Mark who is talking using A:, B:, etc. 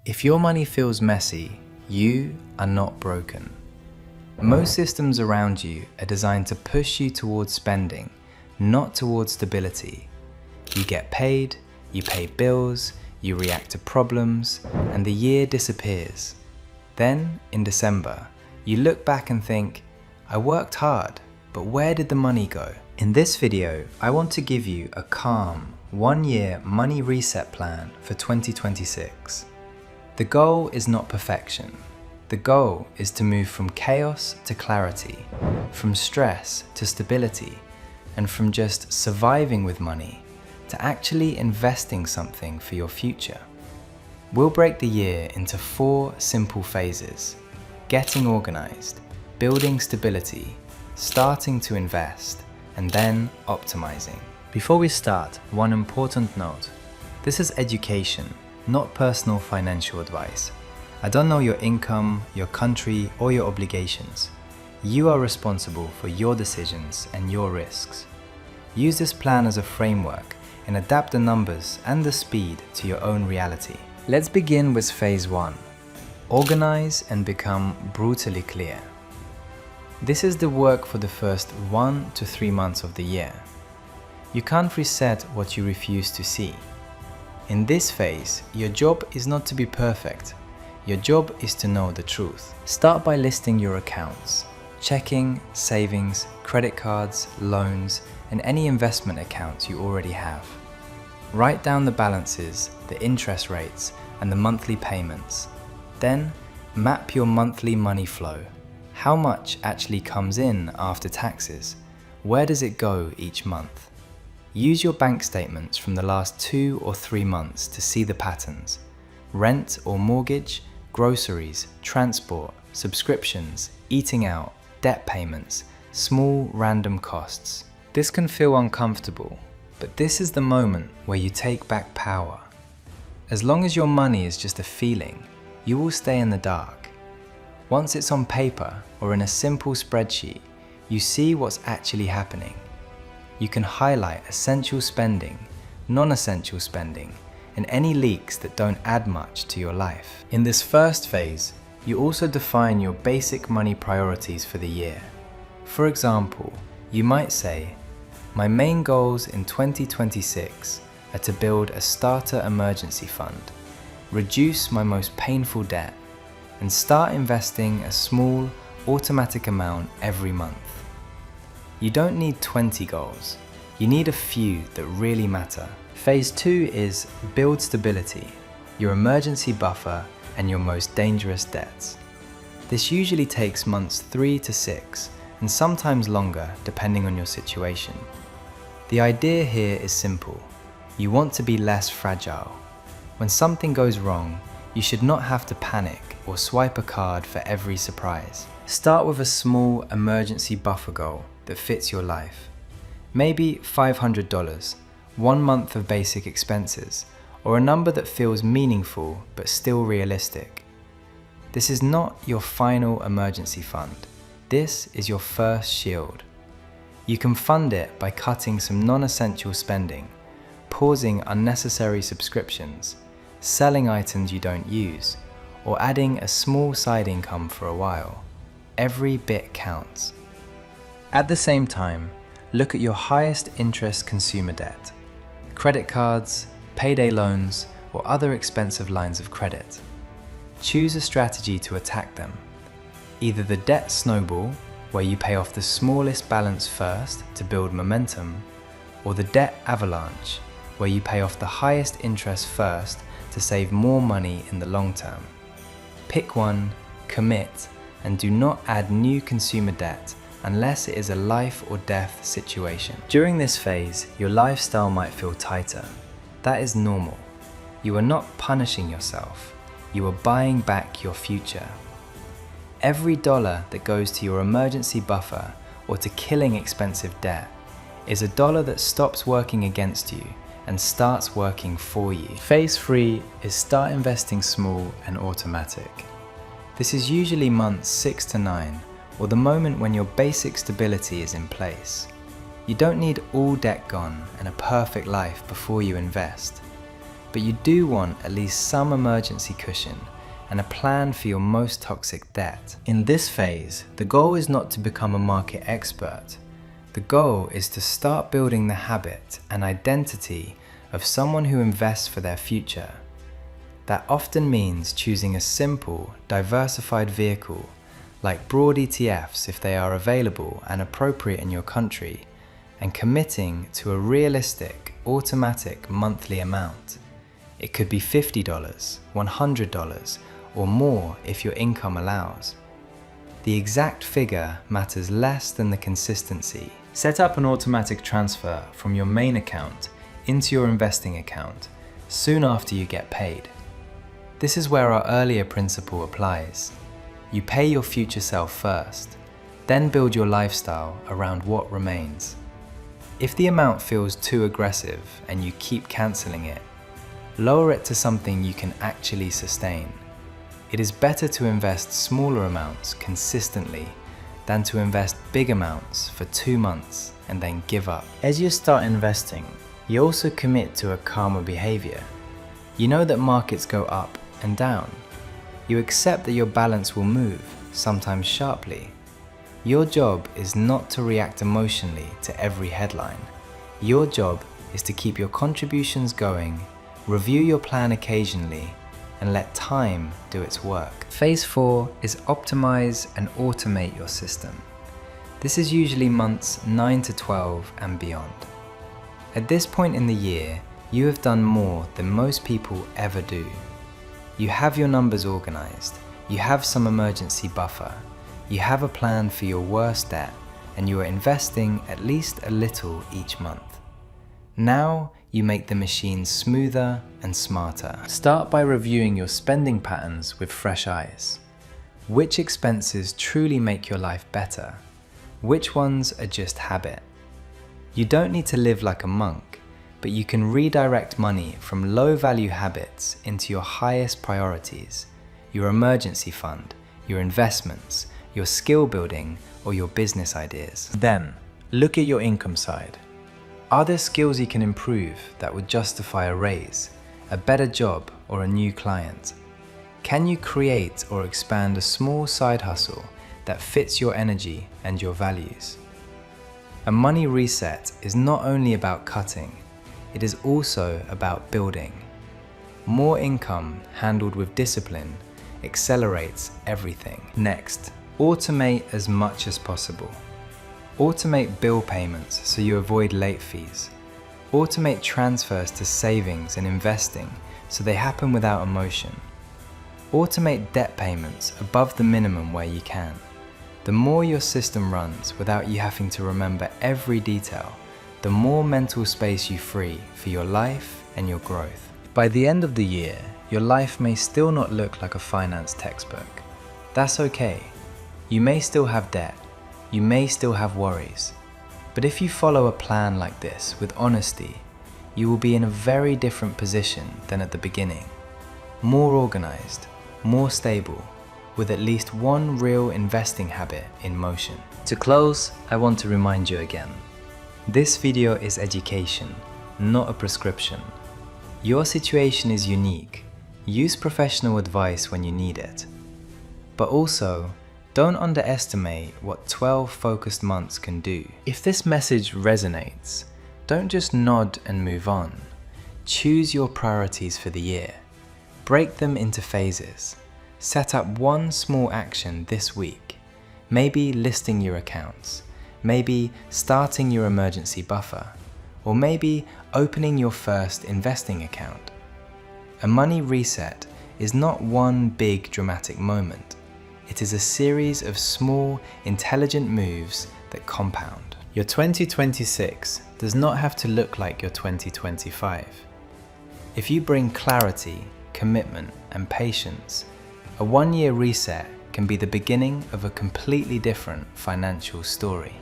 A: If your money feels messy, you are not broken. Most systems around you are designed to push you towards spending, not towards stability. You get paid, you pay bills, you react to problems, and the year disappears. Then, in December, you look back and think, I worked hard, but where did the money go? In this video, I want to give you a calm, one-year money reset plan for 2026. The goal is not perfection. The goal is to move from chaos to clarity, from stress to stability, and from just surviving with money to actually investing something for your future. We'll break the year into 4 simple phases: getting organized, building stability, starting to invest, and then optimizing. Before we start, one important note. This is education, not personal financial advice. I don't know your income, your country, or your obligations. You are responsible for your decisions and your risks. Use this plan as a framework and adapt the numbers and the speed to your own reality. Let's begin with phase 1. Organize and become brutally clear. This is the work for the first 1 to 3 months of the year. You can't reset what you refuse to see. In this phase, your job is not to be perfect. Your job is to know the truth. Start by listing your accounts: checking, savings, credit cards, loans, and any investment accounts you already have. Write down the balances, the interest rates, and the monthly payments. Then, map your monthly money flow. How much actually comes in after taxes? Where does it go each month? Use your bank statements from the last 2 or 3 months to see the patterns. Rent or mortgage, groceries, transport, subscriptions, eating out, debt payments, small random costs. This can feel uncomfortable, but this is the moment where you take back power. As long as your money is just a feeling, you will stay in the dark. Once it's on paper or in a simple spreadsheet, you see what's actually happening. You can highlight essential spending, non-essential spending, and any leaks that don't add much to your life. In this first phase, you also define your basic money priorities for the year. For example, you might say, my main goals in 2026 are to build a starter emergency fund, reduce my most painful debt, and start investing a small, automatic amount every month. You don't need 20 goals. You need a few that really matter. Phase 2 is build stability, your emergency buffer, and your most dangerous debts. This usually takes months 3 to 6, and sometimes longer depending on your situation. The idea here is simple. You want to be less fragile. When something goes wrong, you should not have to panic or swipe a card for every surprise. Start with a small emergency buffer goal that fits your life. Maybe $500, 1 month of basic expenses, or a number that feels meaningful but still realistic. This is not your final emergency fund. This is your first shield. You can fund it by cutting some non-essential spending, pausing unnecessary subscriptions, selling items you don't use, or adding a small side income for a while. Every bit counts. At the same time, look at your highest interest consumer debt, credit cards, payday loans, or other expensive lines of credit. Choose a strategy to attack them. Either the debt snowball, where you pay off the smallest balance first to build momentum, or the debt avalanche, where you pay off the highest interest first to save more money in the long term. Pick one, commit, and do not add new consumer debt unless it is a life or death situation. During this phase, your lifestyle might feel tighter. That is normal. You are not punishing yourself. You are buying back your future. Every dollar that goes to your emergency buffer or to killing expensive debt is a dollar that stops working against you and starts working for you. Phase 3 is start investing small and automatic. This is usually months 6 to 9, or the moment when your basic stability is in place. You don't need all debt gone and a perfect life before you invest. but you do want at least some emergency cushion and a plan for your most toxic debt. In this phase, the goal is not to become a market expert. The goal is to start building the habit and identity of someone who invests for their future. That often means choosing a simple, diversified vehicle, like broad ETFs if they are available and appropriate in your country, and committing to a realistic, automatic monthly amount. It could be $50, $100, or more if your income allows. The exact figure matters less than the consistency. Set up an automatic transfer from your main account into your investing account soon after you get paid. This is where our earlier principle applies. You pay your future self first, then build your lifestyle around what remains. If the amount feels too aggressive and you keep cancelling it, lower it to something you can actually sustain. It is better to invest smaller amounts consistently than to invest big amounts for 2 months and then give up. As you start investing, you also commit to a calmer behavior. You know that markets go up and down. You accept that your balance will move, sometimes sharply. Your job is not to react emotionally to every headline. Your job is to keep your contributions going, review your plan occasionally, and let time do its work. Phase 4 is optimize and automate your system. This is usually months 9 to 12 and beyond. At this point in the year, you have done more than most people ever do. You have your numbers organized, you have some emergency buffer, you have a plan for your worst debt, and you are investing at least a little each month. Now, you make the machine smoother and smarter. Start by reviewing your spending patterns with fresh eyes. Which expenses truly make your life better? Which ones are just habit? You don't need to live like a monk, but you can redirect money from low-value habits into your highest priorities, your emergency fund, your investments, your skill building, or your business ideas. Then, look at your income side. Are there skills you can improve that would justify a raise, a better job, or a new client? Can you create or expand a small side hustle that fits your energy and your values? A money reset is not only about cutting, it is also about building. More income handled with discipline accelerates everything. Next, automate as much as possible. Automate bill payments so you avoid late fees. Automate transfers to savings and investing so they happen without emotion. Automate debt payments above the minimum where you can. The more your system runs without you having to remember every detail, the more mental space you free for your life and your growth. By the end of the year, your life may still not look like a finance textbook. That's okay. You may still have debt. You may still have worries, but if you follow a plan like this with honesty, you will be in a very different position than at the beginning. More organized, more stable, with at least one real investing habit in motion. To close, I want to remind you again. This video is education, not a prescription. Your situation is unique. Use professional advice when you need it. But also, don't underestimate what 12 focused months can do. If this message resonates, don't just nod and move on. Choose your priorities for the year. Break them into phases. Set up one small action this week. Maybe listing your accounts. Maybe starting your emergency buffer. Or maybe opening your first investing account. A money reset is not one big dramatic moment. It is a series of small, intelligent moves that compound. Your 2026 does not have to look like your 2025. If you bring clarity, commitment, and patience, a one-year reset can be the beginning of a completely different financial story.